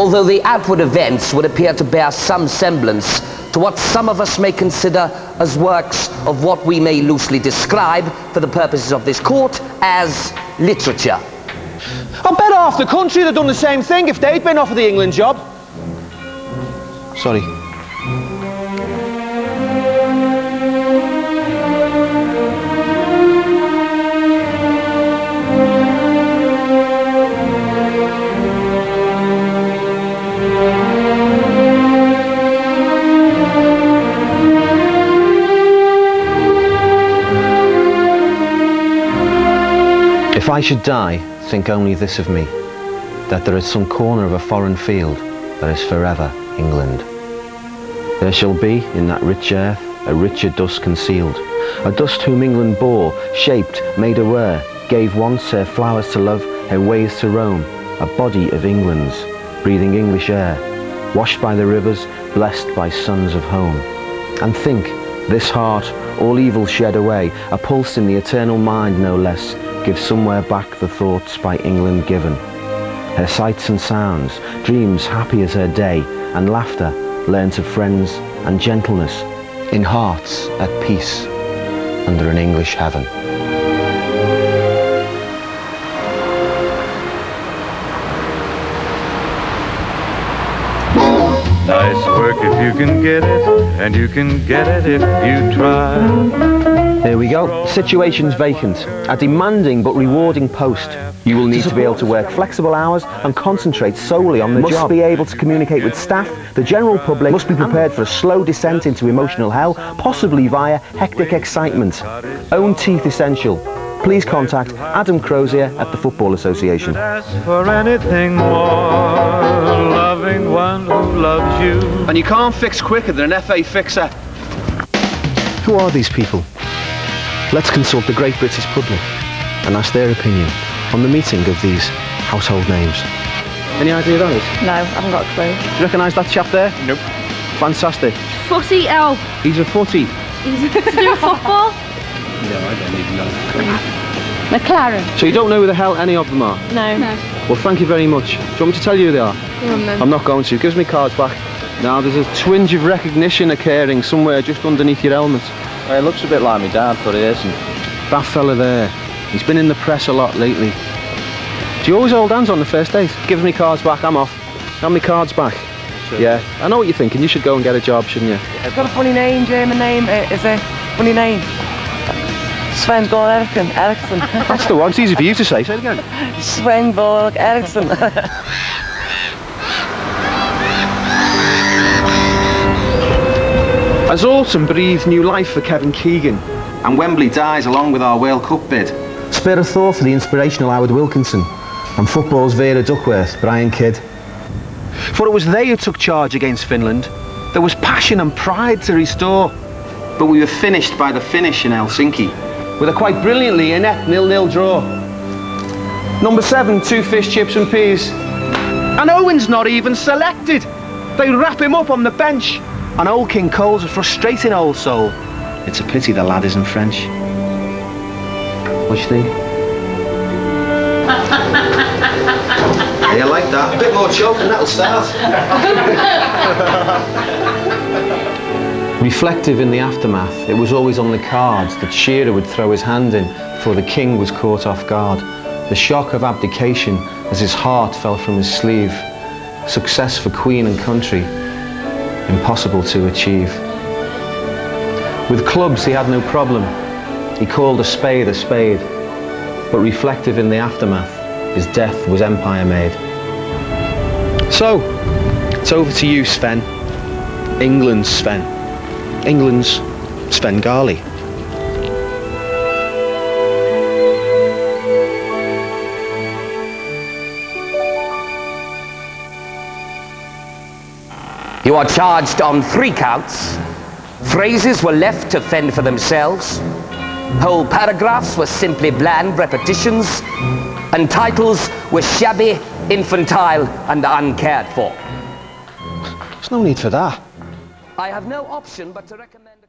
although the outward events would appear to bear some semblance to what some of us may consider as works of what we may loosely describe, for the purposes of this court, as literature. I bet half the country had done the same thing if they'd been offered the England job. Sorry. If I should die, think only this of me, that there is some corner of a foreign field that is forever England. There shall be in that rich earth a richer dust concealed, a dust whom England bore, shaped, made aware, gave once her flowers to love, her ways to roam, a body of England's, breathing English air, washed by the rivers, blessed by sons of home. And think, this heart, all evil shed away, a pulse in the eternal mind no less, give somewhere back the thoughts by England given. Her sights and sounds, dreams happy as her day, and laughter learnt of friends and gentleness, in hearts at peace under an English heaven. Nice work if you can get it, and you can get it if you try. There we go. Situation's vacant. A demanding but rewarding post. You will need to be able to work flexible hours and concentrate solely on the job. Must be able to communicate with staff, the general public, must be prepared for a slow descent into emotional hell, possibly via hectic excitement. Own teeth essential. Please contact Adam Crozier at the Football Association. Ask for anything more, loving one who loves you. And you can't fix quicker than an FA fixer. Who are these people? Let's consult the great British public and ask their opinion on the meeting of these household names. Any idea who that is? No, I haven't got a clue. Do you recognise that chap there? Nope. Fantastic. Footy, oh. He's a footy. Is it to do with football? No, I don't even know. McLaren. So you don't know who the hell any of them are? No. Well, thank you very much. Do you want me to tell you who they are? Go on then. I'm not going to. Give me cards back. Now, there's a twinge of recognition occurring somewhere just underneath your helmet. It looks a bit like my dad, but it isn't. That fella there, he's been in the press a lot lately. Do you always hold hands on the first date? Give me cards back, I'm off. Have me cards back. Sure. Yeah, I know what you're thinking. You should go and get a job, shouldn't you? It's got a funny name, German name. Is a funny name. Sven Gold Eriksson. That's the one. It's easy for you to say. Say it again. Sven Gold Eriksson. As autumn breathed new life for Kevin Keegan, and Wembley dies along with our World Cup bid, spare a thought for the inspirational Howard Wilkinson and football's Vera Duckworth, Brian Kidd. For it was they who took charge against Finland. There was passion and pride to restore. But we were finished by the finish in Helsinki, with a quite brilliantly inept 0-0 draw. Number 7, 2 fish, chips and peas. And Owen's not even selected. They wrap him up on the bench. And old King Cole's a frustrating old soul. It's a pity the lad isn't French. What do you think? Yeah, I like that. A bit more choke and that'll start. Reflective in the aftermath, it was always on the cards that Shearer would throw his hand in before the king was caught off guard. The shock of abdication as his heart fell from his sleeve. Success for Queen and country, impossible to achieve. With clubs he had no problem. He called a spade, but reflective in the aftermath, his death was empire made. So, it's over to you, Sven. England's Sven. England's Sven Garley. You are charged on 3 counts. Phrases were left to fend for themselves. Whole paragraphs were simply bland repetitions. And titles were shabby, infantile, and uncared for. There's no need for that. I have no option but to recommend...